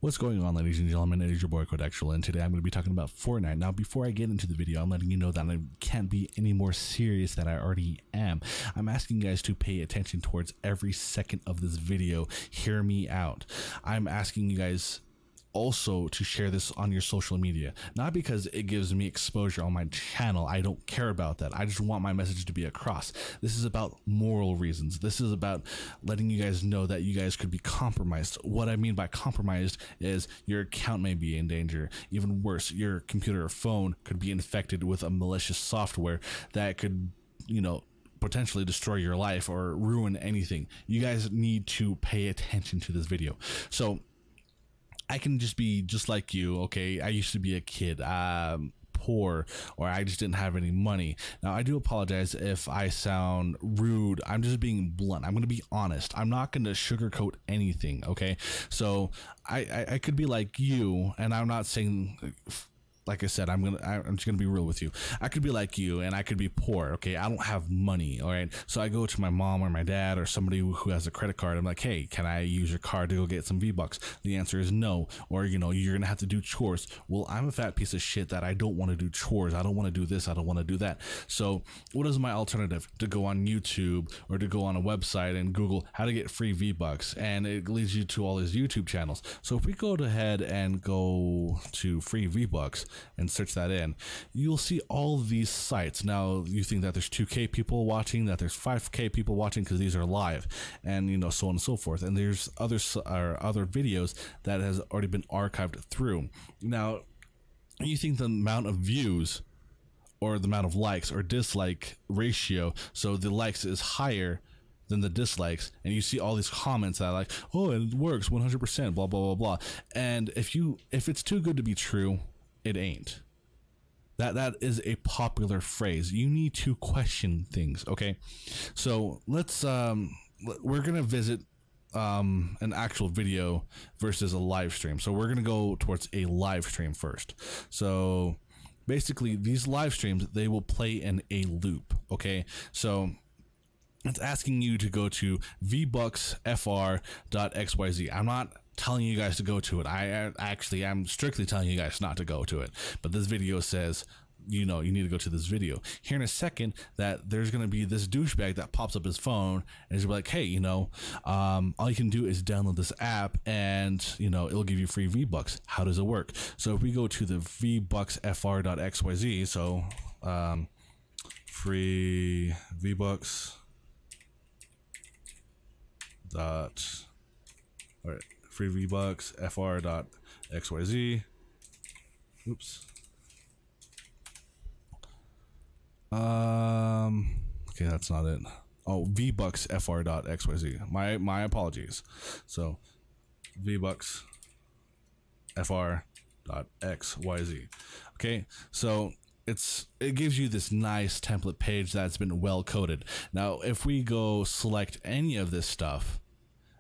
What's going on, ladies and gentlemen? It is your boy Codexual, and today I'm going to be talking about Fortnite. Now, before I get into the video, I'm letting you know that I can't be any more serious than I already am. I'm asking you guys to pay attention towards every second of this video. Hear me out. I'm asking you guys also to share this on your social media, not because it gives me exposure on my channel. I don't care about that. I just want my message to be across. This is about moral reasons. This is about letting you guys know that you guys could be compromised. What I mean by compromised is your account may be in danger. Even worse, your computer or phone could be infected with a malicious software that could, potentially destroy your life or ruin anything. You guys need to pay attention to this video. So I can just be just like you, okay? I used to be a kid, poor, or I just didn't have any money. Now, I do apologize if I sound rude. I'm just being blunt. I'm going to be honest. I'm not going to sugarcoat anything, okay? So I could be like you, and I'm not saying... Like I said, I'm just gonna be real with you. I could be like you, and I could be poor. Okay, I don't have money. All right, so I go to my mom or my dad or somebody who has a credit card. I'm like, hey, can I use your card to go get some V-Bucks? The answer is no. Or you're gonna have to do chores. Well, I'm a fat piece of shit that I don't want to do chores. I don't want to do this. I don't want to do that. So what is my alternative? To go on YouTube or to go on a website and Google how to get free V-Bucks, and it leads you to all these YouTube channels. So if we go ahead and go to free V-Bucks and search that in, you'll see all these sites. Now you think that there's 2K people watching, that there's 5K people watching because these are live, and so on and so forth. And there's other videos that has already been archived through. Now you think the amount of views or the amount of likes or dislike ratio, so the likes is higher than the dislikes, and you see all these comments that are like, oh, it works 100%, blah blah blah blah. And if it's too good to be true, it ain't. That is a popular phrase. You need to question things, okay? So let's we're gonna visit an actual video versus a live stream. So we're gonna go towards a live stream first. So basically, these live streams, they will play in a loop, okay? So it's asking you to go to vbucksfr.xyz. I'm not telling you guys to go to it. I'm strictly telling you guys not to go to it. But this video says, you need to go to this video. Here in a second, that there's going to be this douchebag that pops up his phone and is like, hey, all you can do is download this app and, it'll give you free V-Bucks. How does it work? So if we go to the vbucksfr.xyz, so free V-Bucks dot, all right, free V-Bucks fr.xyz. Oops. Okay, that's not it. Oh, V-Bucks fr.xyz. My apologies. So V-Bucks fr.xyz. Okay, so it gives you this nice template page that's been well coded. Now, if we go select any of this stuff,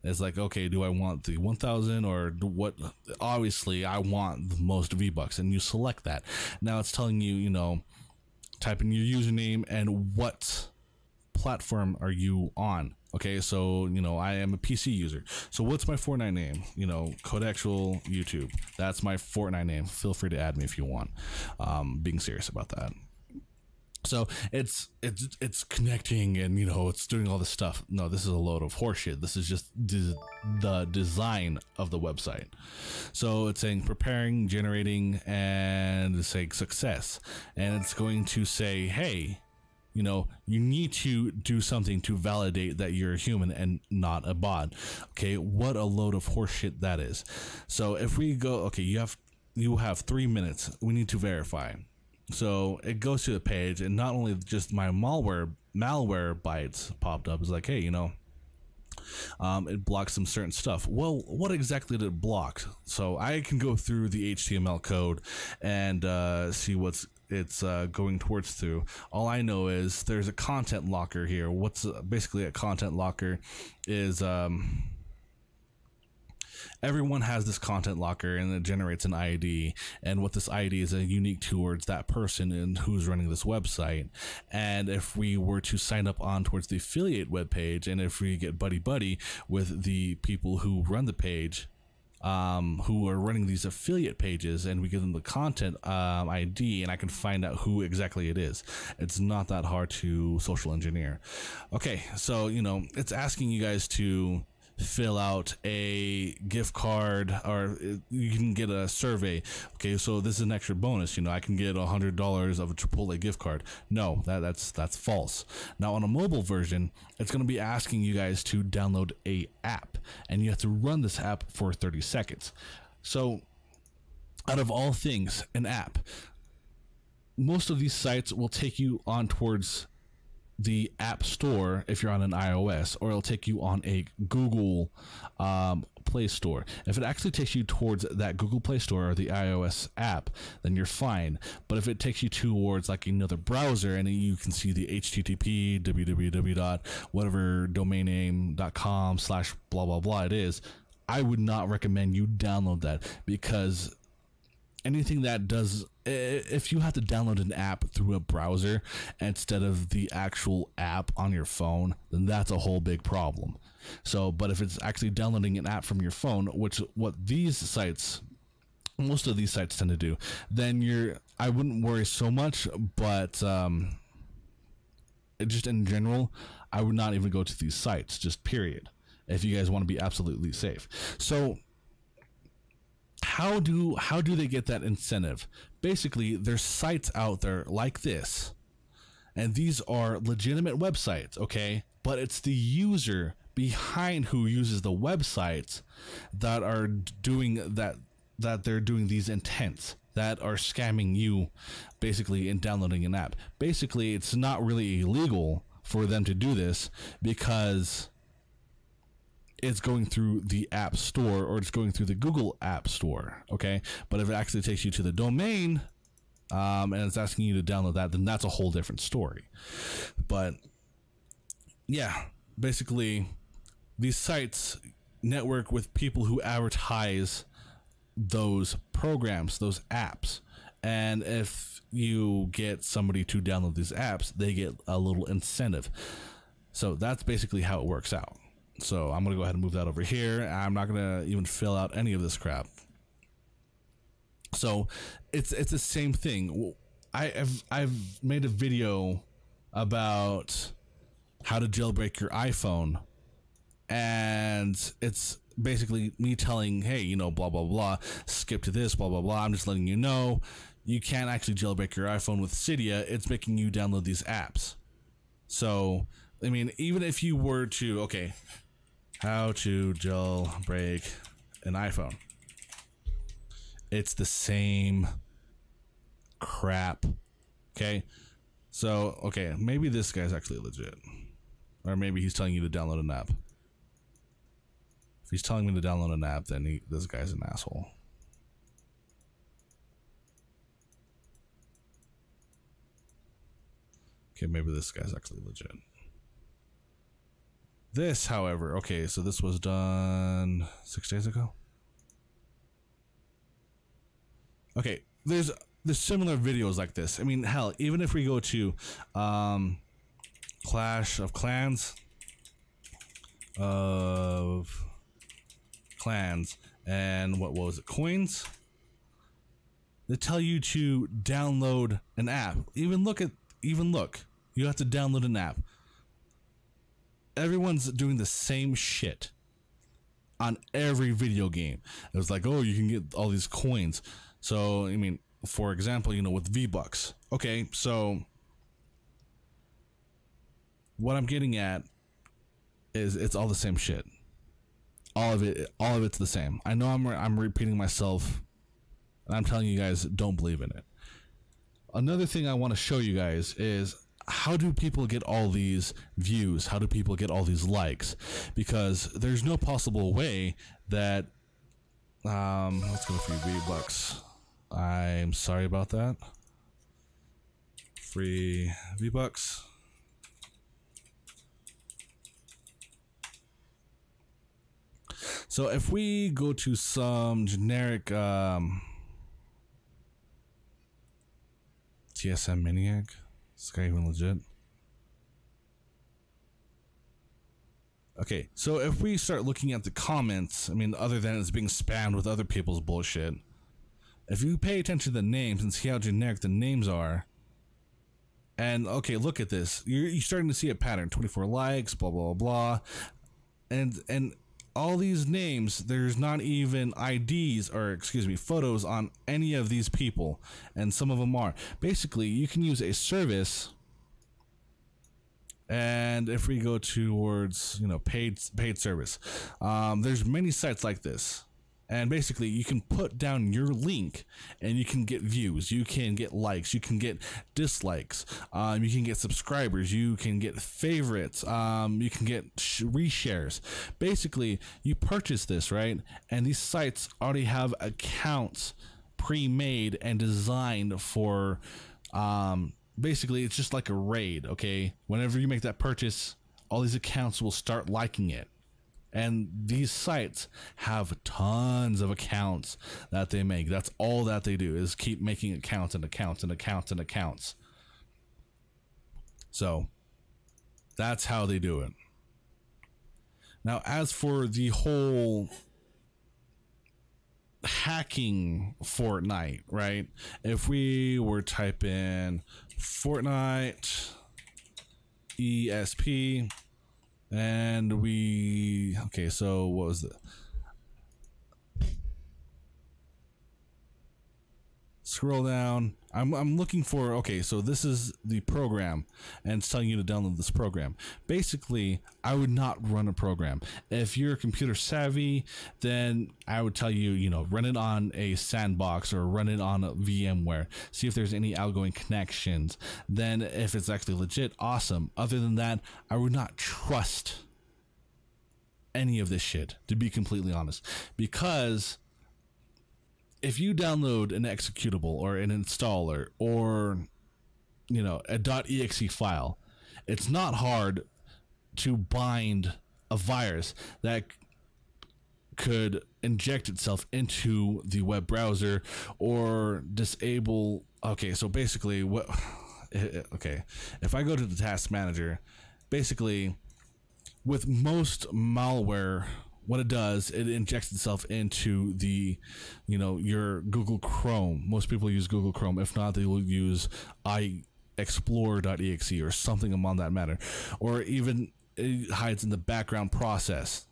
it's like, okay, do I want the 1000 or what? Obviously, I want the most V-Bucks, and you select that. Now it's telling you, type in your username and what platform are you on. Okay, so, I am a PC user. So what's my Fortnite name? Codexual YouTube. That's my Fortnite name. Feel free to add me if you want. Being serious about that. So it's connecting and it's doing all this stuff. No, this is a load of horseshit. This is just the design of the website. So it's saying preparing, generating, and it's saying success, and it's going to say, hey, you need to do something to validate that you're a human and not a bot. Okay, what a load of horseshit that is. So if we go, okay, you have 3 minutes. We need to verify. So it goes to the page, and not only just my malware bytes popped up. It's like, hey, it blocks some certain stuff. Well, what exactly did it block? So I can go through the HTML code and see what's it's going towards through. All I know is there's a content locker here. What's basically a content locker is everyone has this content locker, and it generates an ID, and what this ID is unique towards that person and who's running this website. And if we were to sign up on towards the affiliate web page, and if we get buddy with the people who run the page, who are running these affiliate pages, and we give them the content ID, and I can find out who exactly it is. It's not that hard to social engineer. Okay, so it's asking you guys to fill out a gift card, or you can get a survey. Okay, so this is an extra bonus. I can get $100 of a Chipotle gift card. No, that's false. Now on a mobile version, it's going to be asking you guys to download a app, and you have to run this app for 30 seconds. So out of all things, an app, most of these sites will take you on towards the App Store if you're on an iOS, or it'll take you on a Google Play Store. If it actually takes you towards that Google Play Store or the iOS app, then you're fine. But if it takes you towards like another browser, and you can see the HTTP www. whatever domain name.com / blah blah blah it is, I would not recommend you download that, because anything that does, if you have to download an app through a browser instead of the actual app on your phone, then that's a whole big problem. So, but if it's actually downloading an app from your phone, which what these sites, most of these sites tend to do, then I wouldn't worry so much. But just in general, I would not even go to these sites, just period, if you guys want to be absolutely safe. So how do they get that incentive? Basically, there's sites out there like this, and these are legitimate websites, okay? But it's the user behind who uses the websites that are doing that they're doing these intents, that are scamming you basically in downloading an app. Basically, it's not really illegal for them to do this, because it's going through the App Store, or it's going through the Google App Store, okay? But if it actually takes you to the domain, and it's asking you to download that, then that's a whole different story. But yeah, basically, these sites network with people who advertise those programs, those apps, and if you get somebody to download these apps, they get a little incentive. So that's basically how it works out. So I'm going to go ahead and move that over here. I'm not going to even fill out any of this crap. So it's the same thing. I've made a video about how to jailbreak your iPhone, and it's basically me telling, hey, blah blah blah, skip to this, blah blah blah. I'm just letting you know you can't actually jailbreak your iPhone with Cydia. It's making you download these apps. So I mean, even if you were to, okay, how to jailbreak an iPhone, it's the same crap. Okay, so okay, maybe this guy's actually legit, or maybe he's telling you to download an app. If he's telling me to download an app, then this guy's an asshole. Okay, maybe this guy's actually legit. This, however, okay, so this was done 6 days ago. Okay, there's similar videos like this. I mean, hell, even if we go to Clash of Clans, and what was it, coins, they tell you to download an app. Even look, you have to download an app. Everyone's doing the same shit on every video game. It was like, oh, you can get all these coins. So, I mean, for example, with V-Bucks. Okay, so what I'm getting at is it's all the same shit. All of it's the same. I know I'm repeating myself, and I'm telling you guys, don't believe in it. Another thing I want to show you guys is, how do people get all these views? How do people get all these likes? Because there's no possible way that let's go for V-Bucks. I'm sorry about that. Free V-Bucks. So if we go to some generic TSM Maniac, is this guy even legit? Okay, so if we start looking at the comments, I mean, other than it's being spammed with other people's bullshit, if you pay attention to the names and see how generic the names are, and okay, look at this, you're starting to see a pattern: 24 likes, blah blah blah, and all these names, there's not even IDs, or excuse me, photos on any of these people, and some of them are. Basically, you can use a service. And if we go towards, you know, paid service, there's many sites like this, and basically you can put down your link and you can get views, you can get likes, you can get dislikes, you can get subscribers, you can get favorites, you can get reshares. Basically, you purchase this, right? And these sites already have accounts pre-made and designed for basically, it's just like a raid, okay? Whenever you make that purchase, all these accounts will start liking it. And these sites have tons of accounts that they make. That's all that they do, is keep making accounts and accounts and accounts and accounts. So, that's how they do it. Now, as for the whole hacking Fortnite, right? If we were type in Fortnite ESP and we, okay, so what was it? Scroll down. I'm looking for, okay, so this is the program, and it's telling you to download this program. Basically, I would not run a program. If you're computer savvy, then I would tell you, you know, run it on a sandbox or run it on a VMware. See if there's any outgoing connections. Then if it's actually legit, awesome. Other than that, I would not trust any of this shit, to be completely honest, because if you download an executable or an installer or, you know, a .exe file, it's not hard to bind a virus that could inject itself into the web browser or disable. Okay, so basically what, okay, if I go to the task manager, basically with most malware, what it does, it injects itself into the, you know, your Google Chrome. Most people use Google Chrome. If not, they will use iExplore.exe or something among that matter. Or even it hides in the background process.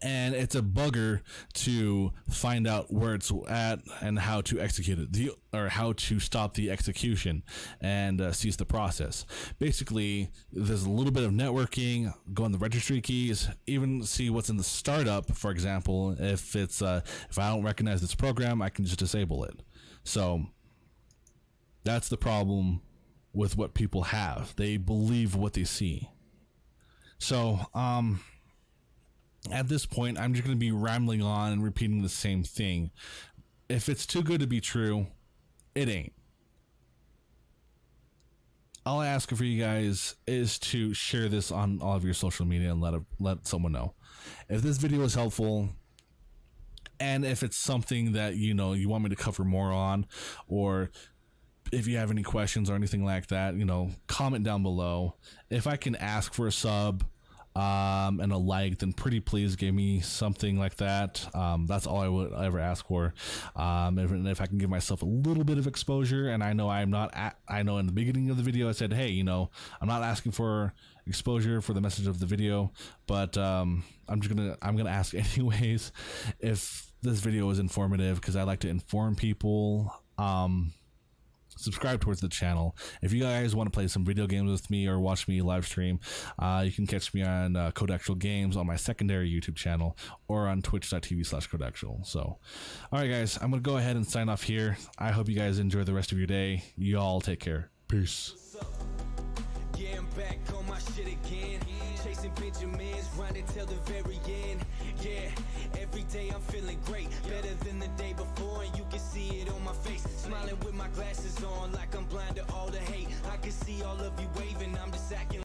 And it's a bugger to find out where it's at and how to execute it, or how to stop the execution and cease the process. Basically, there's a little bit of networking, go in the registry keys, even see what's in the startup. For example, if it's if I don't recognize this program, I can just disable it. So that's the problem with what people have. They believe what they see. So at this point, I'm just going to be rambling on and repeating the same thing. If it's too good to be true, it ain't. All I ask for you guys is to share this on all of your social media and let someone know. If this video is helpful, and if it's something that, you know, you want me to cover more on, or if you have any questions or anything like that, you know, comment down below. If I can ask for a sub and a like, then pretty please give me something like that. That's all I would ever ask for. If I can give myself a little bit of exposure, and I know I know in the beginning of the video I said, hey, you know, I'm not asking for exposure for the message of the video, but I'm gonna ask anyways if this video is informative, because I like to inform people. Subscribe towards the channel. If you guys want to play some video games with me or watch me live stream, you can catch me on Codexial Games on my secondary YouTube channel, or on twitch.tv/Codexial. So, alright guys, I'm going to go ahead and sign off here. I hope you guys enjoy the rest of your day. Y'all take care. Peace. Yeah, I'm back on my shit again. Chasing Benjamins, grinding till the very end. Yeah, every day I'm feeling great, better than the day before, and you can see it on my face. Smiling with my glasses on, like I'm blind to all the hate. I can see all of you waving, I'm just acting